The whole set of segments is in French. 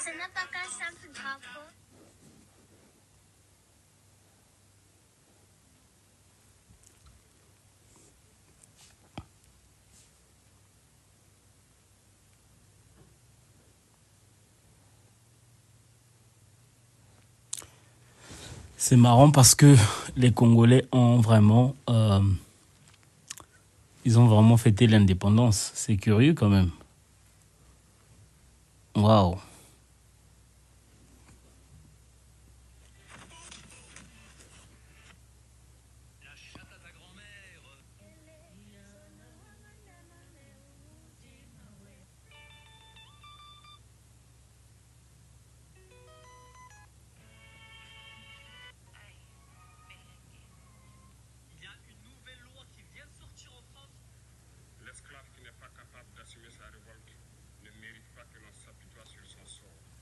Ce n'est pas qu'un simple drapeau. C'est marrant parce que les Congolais ont vraiment, ils ont vraiment fêté l'indépendance. C'est curieux quand même. Waouh.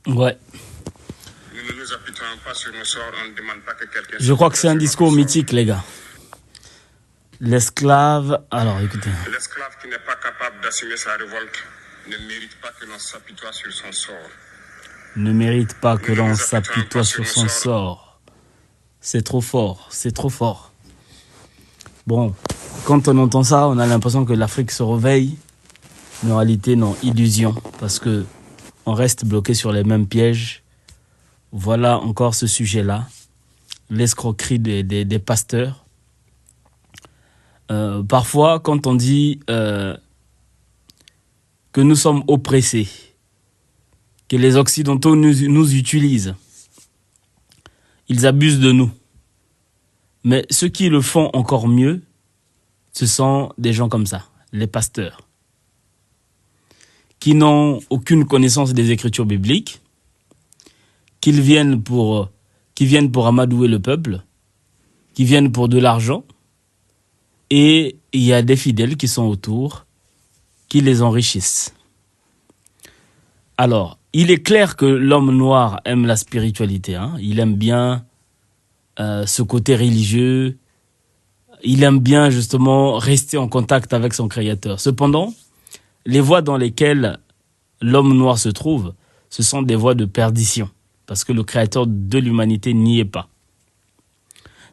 Ouais. Nous ne nous apitoyons pas sur nos sorts, on ne demande pas que quelqu'un... Je crois que c'est un discours mythique, les gars. L'esclave... Alors, écoutez. L'esclave qui n'est pas capable d'assumer sa révolte ne mérite pas que l'on s'apitoie sur son sort. Ne mérite pas que l'on s'apitoie sur son sort. C'est trop fort, c'est trop fort. Bon, quand on entend ça, on a l'impression que l'Afrique se réveille. Mais en réalité, non, illusion. Parce que on reste bloqué sur les mêmes pièges. Voilà encore ce sujet-là. L'escroquerie des pasteurs. Parfois, quand on dit que nous sommes oppressés, que les Occidentaux nous utilisent, ils abusent de nous. Mais ceux qui le font encore mieux, ce sont des gens comme ça, les pasteurs, qui n'ont aucune connaissance des Écritures bibliques, qui viennent pour amadouer le peuple, qui viennent pour de l'argent, et il y a des fidèles qui sont autour, qui les enrichissent. Alors, il est clair que l'homme noir aime la spiritualité, hein. Il aime bien ce côté religieux, il aime bien justement rester en contact avec son Créateur. Cependant, les voies dans lesquelles l'homme noir se trouve, ce sont des voies de perdition, parce que le Créateur de l'humanité n'y est pas.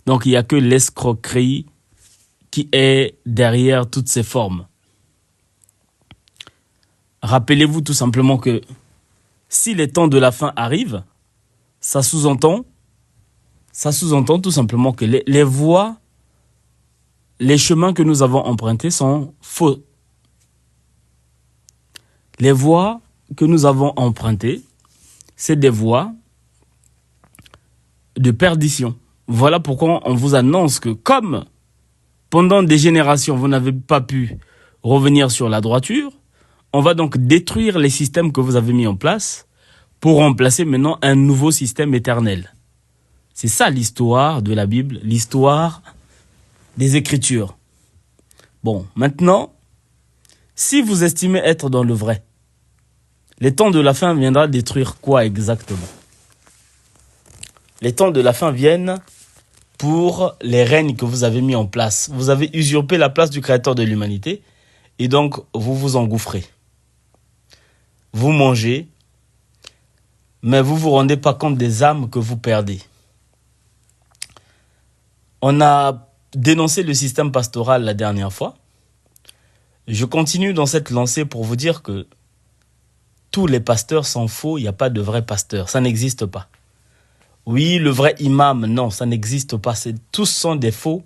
Donc il n'y a que l'escroquerie qui est derrière toutes ces formes. Rappelez-vous tout simplement que si les temps de la fin arrivent, ça sous-entend tout simplement que les voies, les chemins que nous avons empruntés sont faux. Les voies que nous avons empruntées, c'est des voies de perdition. Voilà pourquoi on vous annonce que comme pendant des générations, vous n'avez pas pu revenir sur la droiture, on va donc détruire les systèmes que vous avez mis en place pour remplacer maintenant un nouveau système éternel. C'est ça l'histoire de la Bible, l'histoire des Écritures. Bon, maintenant, si vous estimez être dans le vrai, les temps de la fin viendra détruire quoi exactement? Les temps de la fin viennent pour les règnes que vous avez mis en place. Vous avez usurpé la place du Créateur de l'humanité et donc vous vous engouffrez. Vous mangez, mais vous ne vous rendez pas compte des âmes que vous perdez. On a dénoncé le système pastoral la dernière fois. Je continue dans cette lancée pour vous dire que tous les pasteurs sont faux, il n'y a pas de vrai pasteur, ça n'existe pas. Oui, le vrai imam, non, ça n'existe pas, tous sont des faux.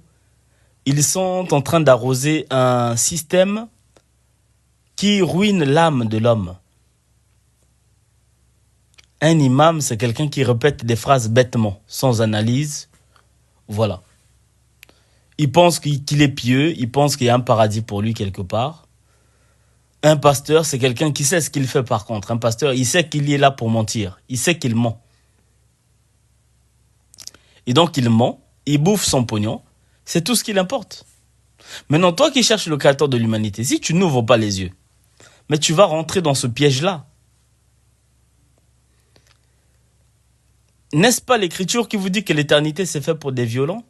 Ils sont en train d'arroser un système qui ruine l'âme de l'homme. Un imam, c'est quelqu'un qui répète des phrases bêtement, sans analyse. Voilà. Il pense qu'il est pieux, il pense qu'il y a un paradis pour lui quelque part. Un pasteur, c'est quelqu'un qui sait ce qu'il fait par contre. Un pasteur, il sait qu'il est là pour mentir. Il sait qu'il ment. Et donc il ment, il bouffe son pognon. C'est tout ce qu'il importe. Maintenant, toi qui cherches le Créateur de l'humanité, si tu n'ouvres pas les yeux, mais tu vas rentrer dans ce piège-là. N'est-ce pas l'Écriture qui vous dit que l'éternité c'est fait pour des violents?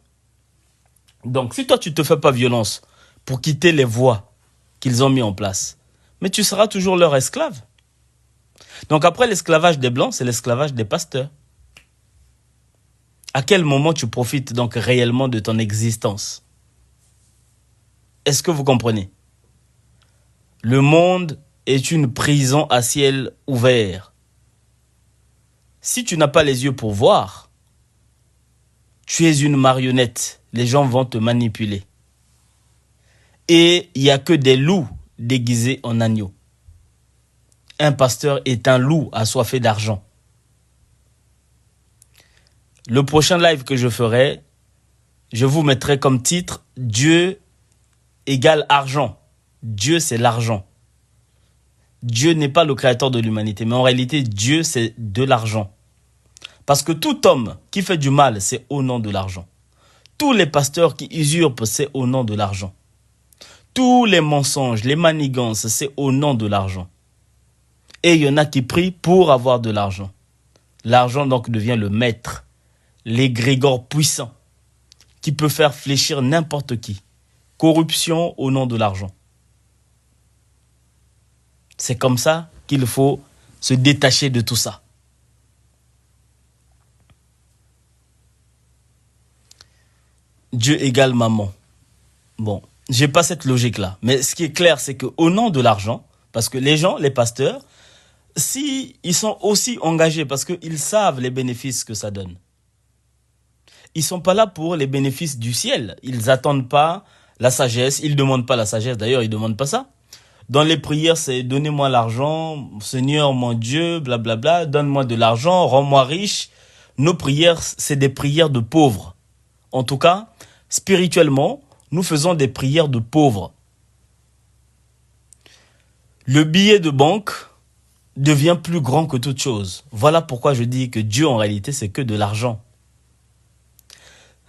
Donc si toi tu ne te fais pas violence pour quitter les voies qu'ils ont mis en place, mais tu seras toujours leur esclave. Donc après l'esclavage des Blancs, c'est l'esclavage des pasteurs. À quel moment tu profites donc réellement de ton existence? Est-ce que vous comprenez? Le monde est une prison à ciel ouvert. Si tu n'as pas les yeux pour voir, tu es une marionnette. Les gens vont te manipuler. Et il n'y a que des loups déguisés en agneaux. Un pasteur est un loup assoiffé d'argent. Le prochain live que je ferai, je vous mettrai comme titre « Dieu égale argent ». Dieu, c'est l'argent. Dieu n'est pas le créateur de l'humanité, mais en réalité, Dieu, c'est de l'argent. Parce que tout homme qui fait du mal, c'est au nom de l'argent. Tous les pasteurs qui usurpent, c'est au nom de l'argent. Tous les mensonges, les manigances, c'est au nom de l'argent. Et il y en a qui prient pour avoir de l'argent. L'argent donc devient le maître, l'égrégore puissant, qui peut faire fléchir n'importe qui. Corruption au nom de l'argent. C'est comme ça qu'il faut se détacher de tout ça. Dieu égale maman. Bon, j'ai pas cette logique-là. Mais ce qui est clair, c'est qu'au nom de l'argent, parce que les gens, les pasteurs, si ils sont aussi engagés, parce qu'ils savent les bénéfices que ça donne. Ils sont pas là pour les bénéfices du ciel. Ils attendent pas la sagesse. Ils demandent pas la sagesse. D'ailleurs, ils demandent pas ça. Dans les prières, c'est « Donnez-moi l'argent, Seigneur mon Dieu, blablabla, donne-moi de l'argent, rends-moi riche ». Nos prières, c'est des prières de pauvres. En tout cas, spirituellement, nous faisons des prières de pauvres. Le billet de banque devient plus grand que toute chose. Voilà pourquoi je dis que Dieu, en réalité, c'est que de l'argent.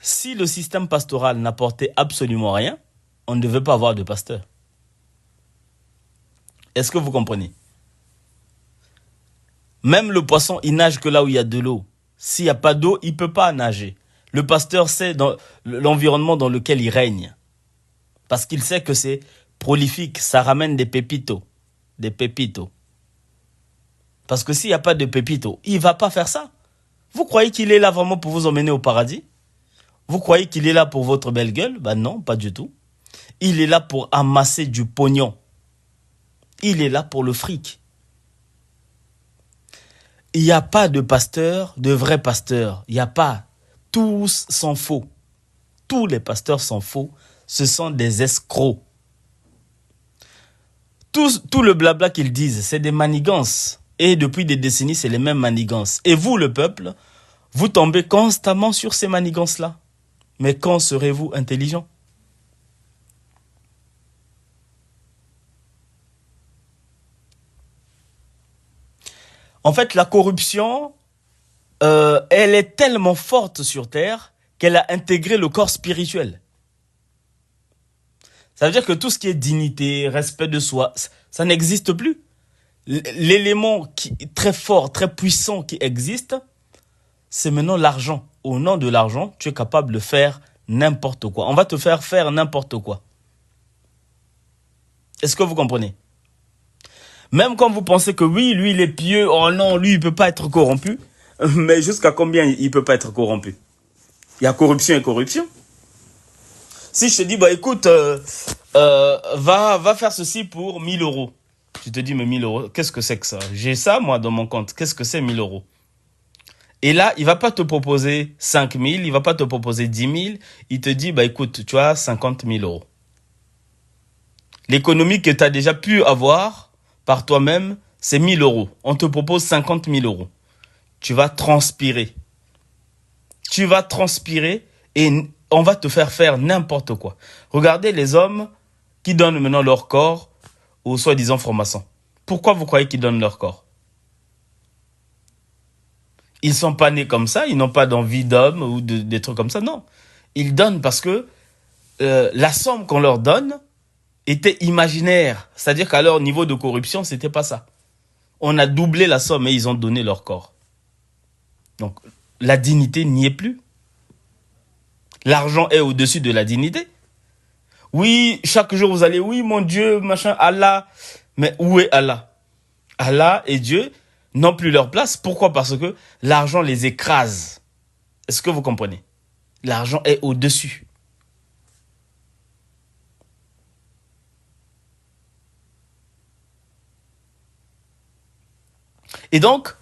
Si le système pastoral n'apportait absolument rien, on ne devait pas avoir de pasteur. Est-ce que vous comprenez? Même le poisson, il nage que là où il y a de l'eau. S'il n'y a pas d'eau, il ne peut pas nager. Le pasteur sait dans l'environnement dans lequel il règne. Parce qu'il sait que c'est prolifique, ça ramène des pépitos. Des pépitos. Parce que s'il n'y a pas de pépitos, il ne va pas faire ça. Vous croyez qu'il est là vraiment pour vous emmener au paradis? Vous croyez qu'il est là pour votre belle gueule? Ben non, pas du tout. Il est là pour amasser du pognon. Il est là pour le fric. Il n'y a pas de pasteur, de vrai pasteur. Il n'y a pas. Tous sont faux. Tous les pasteurs sont faux. Ce sont des escrocs. Tout le blabla qu'ils disent, c'est des manigances. Et depuis des décennies, c'est les mêmes manigances. Et vous, le peuple, vous tombez constamment sur ces manigances-là. Mais quand serez-vous intelligent? En fait, la corruption, elle est tellement forte sur Terre qu'elle a intégré le corps spirituel. Ça veut dire que tout ce qui est dignité, respect de soi, ça n'existe plus. L'élément très fort, très puissant qui existe, c'est maintenant l'argent. Au nom de l'argent, tu es capable de faire n'importe quoi. On va te faire faire n'importe quoi. Est-ce que vous comprenez? Même quand vous pensez que oui, lui, il est pieux, oh non, lui, il ne peut pas être corrompu. Mais jusqu'à combien il ne peut pas être corrompu? Il y a corruption et corruption. Si je te dis, bah écoute, va faire ceci pour 1000 euros. Tu te dis, mais 1000 euros, qu'est-ce que c'est que ça? J'ai ça, moi, dans mon compte. Qu'est-ce que c'est 1000 euros? Et là, il ne va pas te proposer 5000, il ne va pas te proposer 10 000. Il te dit, bah écoute, tu as 50 000 euros. L'économie que tu as déjà pu avoir par toi-même, c'est 1000 euros. On te propose 50 000 euros. Tu vas transpirer. Tu vas transpirer et on va te faire n'importe quoi. Regardez les hommes qui donnent maintenant leur corps aux soi-disant francs-maçons. Pourquoi vous croyez qu'ils donnent leur corps? Ils ne sont pas nés comme ça, ils n'ont pas d'envie d'homme ou des trucs comme ça, non. Ils donnent parce que la somme qu'on leur donne était imaginaire. C'est-à-dire qu'à leur niveau de corruption, ce n'était pas ça. On a doublé la somme et ils ont donné leur corps. Donc, la dignité n'y est plus. L'argent est au-dessus de la dignité. Oui, chaque jour vous allez, oui, mon Dieu, machin, Allah. Mais où est Allah? Allah et Dieu n'ont plus leur place. Pourquoi? Parce que l'argent les écrase. Est-ce que vous comprenez? L'argent est au-dessus. Et donc,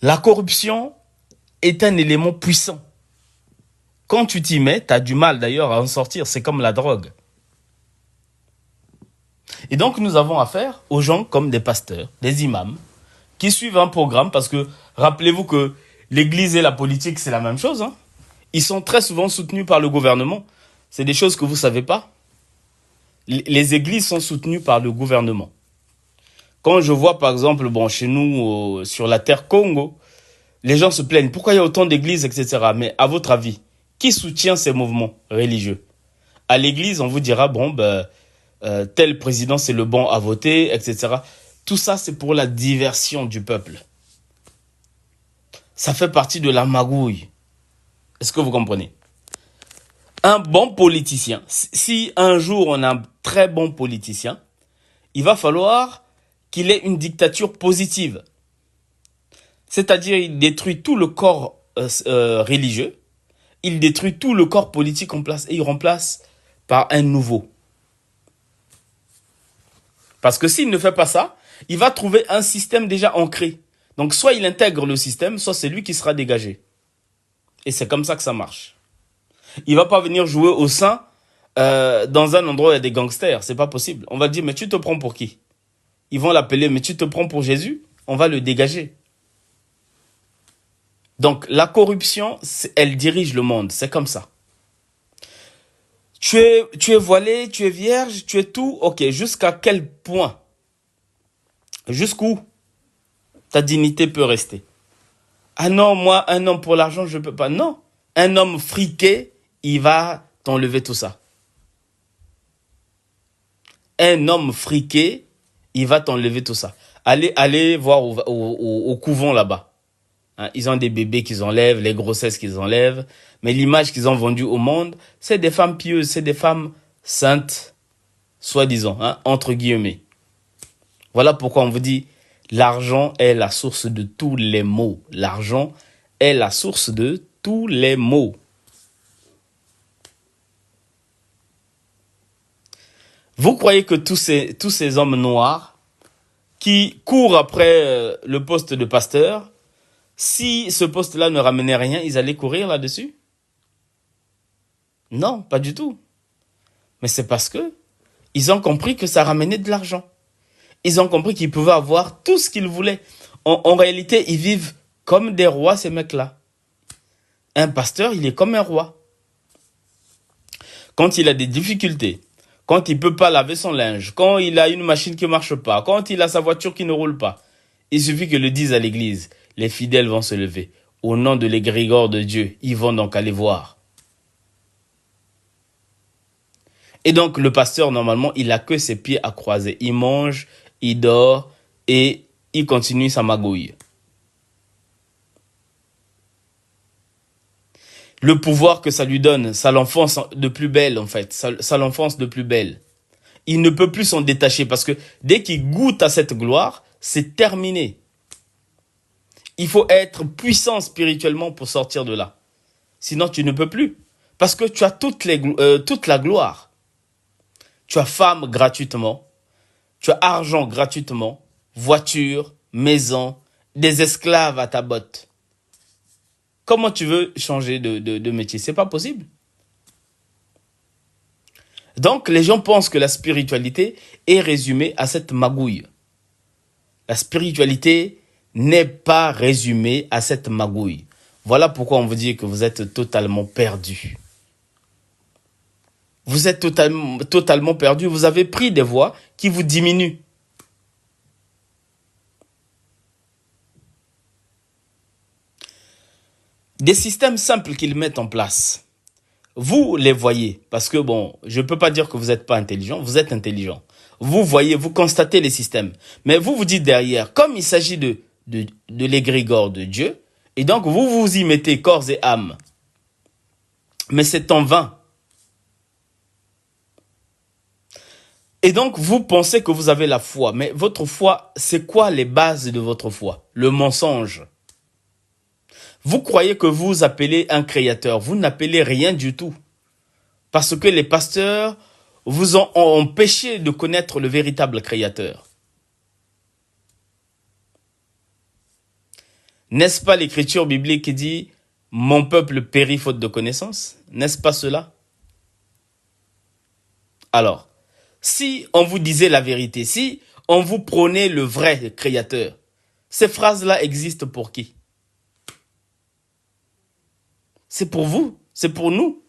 la corruption est un élément puissant. Quand tu t'y mets, tu as du mal d'ailleurs à en sortir. C'est comme la drogue. Et donc, nous avons affaire aux gens comme des pasteurs, des imams, qui suivent un programme parce que, rappelez-vous que l'église et la politique, c'est la même chose. Hein. Ils sont très souvent soutenus par le gouvernement. C'est des choses que vous ne savez pas. Les églises sont soutenues par le gouvernement. Quand je vois, par exemple, bon, chez nous, sur la terre Congo, les gens se plaignent. Pourquoi il y a autant d'églises, etc. Mais à votre avis, qui soutient ces mouvements religieux? À l'église, on vous dira, bon, tel président, c'est le bon à voter, etc. Tout ça, c'est pour la diversion du peuple. Ça fait partie de la magouille. Est-ce que vous comprenez? Un bon politicien, si un jour on a un très bon politicien, il va falloir qu'il ait une dictature positive. C'est-à-dire, il détruit tout le corps religieux, il détruit tout le corps politique en place et il remplace par un nouveau. Parce que s'il ne fait pas ça, il va trouver un système déjà ancré. Donc, soit il intègre le système, soit c'est lui qui sera dégagé. Et c'est comme ça que ça marche. Il va pas venir jouer au sein dans un endroit où il y a des gangsters. C'est pas possible. On va dire, mais tu te prends pour qui? Ils vont l'appeler, mais tu te prends pour Jésus? On va le dégager. Donc, la corruption, elle dirige le monde. C'est comme ça. Tu es voilé, tu es vierge, tu es tout. Ok, jusqu'à quel point? Jusqu'où ta dignité peut rester? Ah non, moi, un homme pour l'argent, je ne peux pas. Non, un homme friqué, il va t'enlever tout ça. Un homme friqué, il va t'enlever tout ça. Allez voir au couvent là-bas. Hein, ils ont des bébés qu'ils enlèvent, les grossesses qu'ils enlèvent. Mais l'image qu'ils ont vendue au monde, c'est des femmes pieuses, c'est des femmes saintes, soi-disant, hein, entre guillemets. Voilà pourquoi on vous dit, l'argent est la source de tous les maux. L'argent est la source de tous les maux. Vous croyez que tous ces hommes noirs qui courent après le poste de pasteur, si ce poste-là ne ramenait rien, ils allaient courir là-dessus? Non, pas du tout. Mais c'est parce que ils ont compris que ça ramenait de l'argent. Ils ont compris qu'ils pouvaient avoir tout ce qu'ils voulaient. En réalité, ils vivent comme des rois, ces mecs-là. Un pasteur, il est comme un roi. Quand il a des difficultés, quand il ne peut pas laver son linge, quand il a une machine qui ne marche pas, quand il a sa voiture qui ne roule pas, il suffit que le dise à l'église. Les fidèles vont se lever. Au nom de l'égrégore de Dieu, ils vont donc aller voir. Et donc, le pasteur, normalement, il a que ses pieds à croiser. Il mange, il dort et il continue sa magouille. Le pouvoir que ça lui donne, ça l'enfonce de plus belle, en fait. Ça l'enfonce de plus belle. Il ne peut plus s'en détacher parce que dès qu'il goûte à cette gloire, c'est terminé. Il faut être puissant spirituellement pour sortir de là. Sinon, tu ne peux plus. Parce que tu as toute la gloire. Tu as femme gratuitement. Tu as argent gratuitement. Voiture, maison, des esclaves à ta botte. Comment tu veux changer de métier? C'est pas possible. Donc, les gens pensent que la spiritualité est résumée à cette magouille. La spiritualité n'est pas résumée à cette magouille. Voilà pourquoi on vous dit que vous êtes totalement perdu. Vous êtes totalement perdu. Vous avez pris des voies qui vous diminuent. Des systèmes simples qu'ils mettent en place. Vous les voyez, parce que bon, je ne peux pas dire que vous n'êtes pas intelligent, vous êtes intelligent. Vous voyez, vous constatez les systèmes. Mais vous vous dites derrière, comme il s'agit de l'égrégore de Dieu, et donc vous vous y mettez corps et âme. Mais c'est en vain. Et donc, vous pensez que vous avez la foi. Mais votre foi, c'est quoi les bases de votre foi? Le mensonge. Vous croyez que vous appelez un créateur. Vous n'appelez rien du tout. Parce que les pasteurs vous ont empêché de connaître le véritable créateur. N'est-ce pas l'écriture biblique qui dit « Mon peuple périt faute de connaissance » N'est-ce pas cela? Alors, si on vous disait la vérité, si on vous prônait le vrai créateur, ces phrases-là existent pour qui? C'est pour vous, c'est pour nous.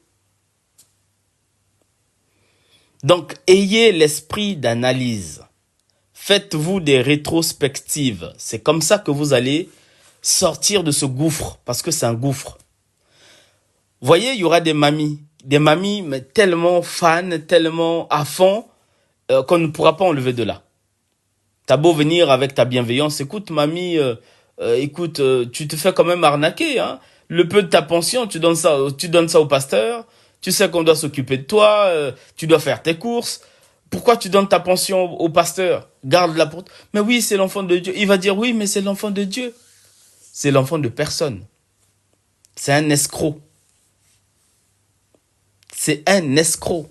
Donc, ayez l'esprit d'analyse. Faites-vous des rétrospectives. C'est comme ça que vous allez sortir de ce gouffre, parce que c'est un gouffre. Voyez, il y aura des mamies mais tellement fans, tellement à fond, qu'on ne pourra pas enlever de là. T'as beau venir avec ta bienveillance, écoute mamie, écoute, tu te fais quand même arnaquer, hein. Le peu de ta pension, tu donnes ça au pasteur. Tu sais qu'on doit s'occuper de toi, tu dois faire tes courses. Pourquoi tu donnes ta pension au pasteur? Garde-la pour toi. Mais oui, c'est l'enfant de Dieu. Il va dire oui, mais c'est l'enfant de Dieu. C'est l'enfant de personne. C'est un escroc. C'est un escroc.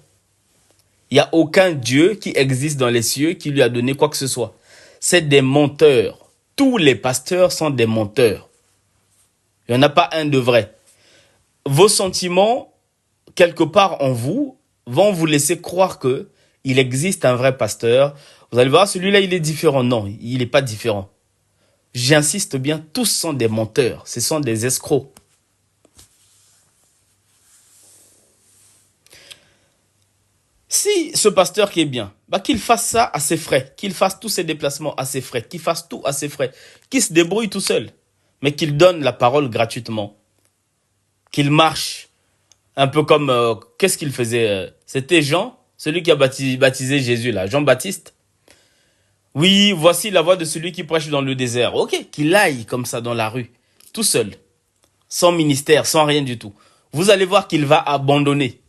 Il n'y a aucun Dieu qui existe dans les cieux qui lui a donné quoi que ce soit. C'est des menteurs. Tous les pasteurs sont des menteurs. Il n'y en a pas un de vrai. Vos sentiments, quelque part en vous, vont vous laisser croire que il existe un vrai pasteur. Vous allez voir, celui-là, il est différent. Non, il n'est pas différent. J'insiste bien, tous sont des menteurs. Ce sont des escrocs. Si ce pasteur qui est bien, qu'il fasse ça à ses frais, qu'il fasse tous ses déplacements à ses frais, qu'il fasse tout à ses frais, qu'il se débrouille tout seul, mais qu'il donne la parole gratuitement, qu'il marche, un peu comme, qu'est-ce qu'il faisait? C'était Jean, celui qui a baptisé Jésus, là, Jean-Baptiste. Oui, voici la voix de celui qui prêche dans le désert. Ok, qu'il aille comme ça dans la rue, tout seul, sans ministère, sans rien du tout. Vous allez voir qu'il va abandonner.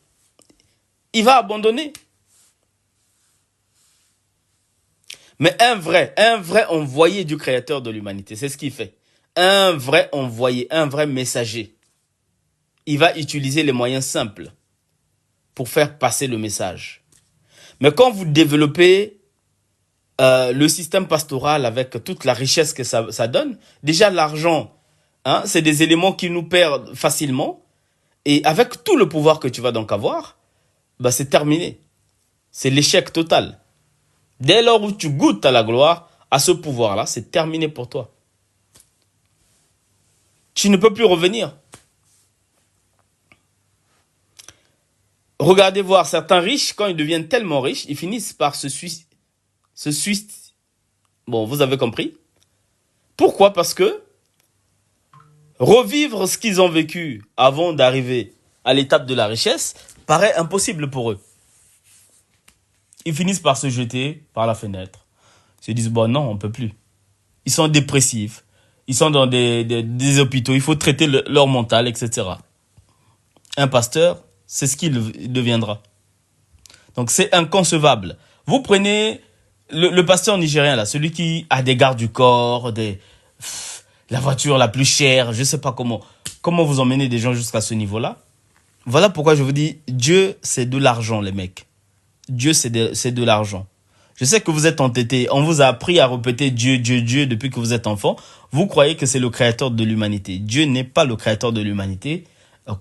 Il va abandonner. Mais un vrai envoyé du Créateur de l'humanité, c'est ce qu'il fait. Un vrai envoyé, un vrai messager. Il va utiliser les moyens simples pour faire passer le message. Mais quand vous développez le système pastoral avec toute la richesse que ça donne, déjà l'argent, hein, c'est des éléments qui nous perdent facilement. Et avec tout le pouvoir que tu vas donc avoir, c'est terminé. C'est l'échec total. Dès lors où tu goûtes à la gloire, à ce pouvoir-là, c'est terminé pour toi. Tu ne peux plus revenir. Regardez voir certains riches, quand ils deviennent tellement riches, ils finissent par se suicider. Bon, vous avez compris. Pourquoi? Parce que revivre ce qu'ils ont vécu avant d'arriver à l'étape de la richesse paraît impossible pour eux. Ils finissent par se jeter par la fenêtre. Ils se disent, bon non, on ne peut plus. Ils sont dépressifs. Ils sont dans des hôpitaux. Il faut traiter leur mental, etc. Un pasteur, c'est ce qu'il deviendra. Donc c'est inconcevable. Vous prenez le pasteur nigérien, là, celui qui a des gardes du corps, la voiture la plus chère, je ne sais pas comment vous emmenez des gens jusqu'à ce niveau-là. Voilà pourquoi je vous dis, Dieu, c'est de l'argent, les mecs. Dieu, c'est de l'argent. Je sais que vous êtes entêtés. On vous a appris à répéter Dieu, Dieu, Dieu depuis que vous êtes enfant. Vous croyez que c'est le créateur de l'humanité. Dieu n'est pas le créateur de l'humanité.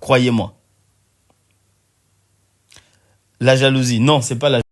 Croyez-moi. La jalousie, non, c'est pas la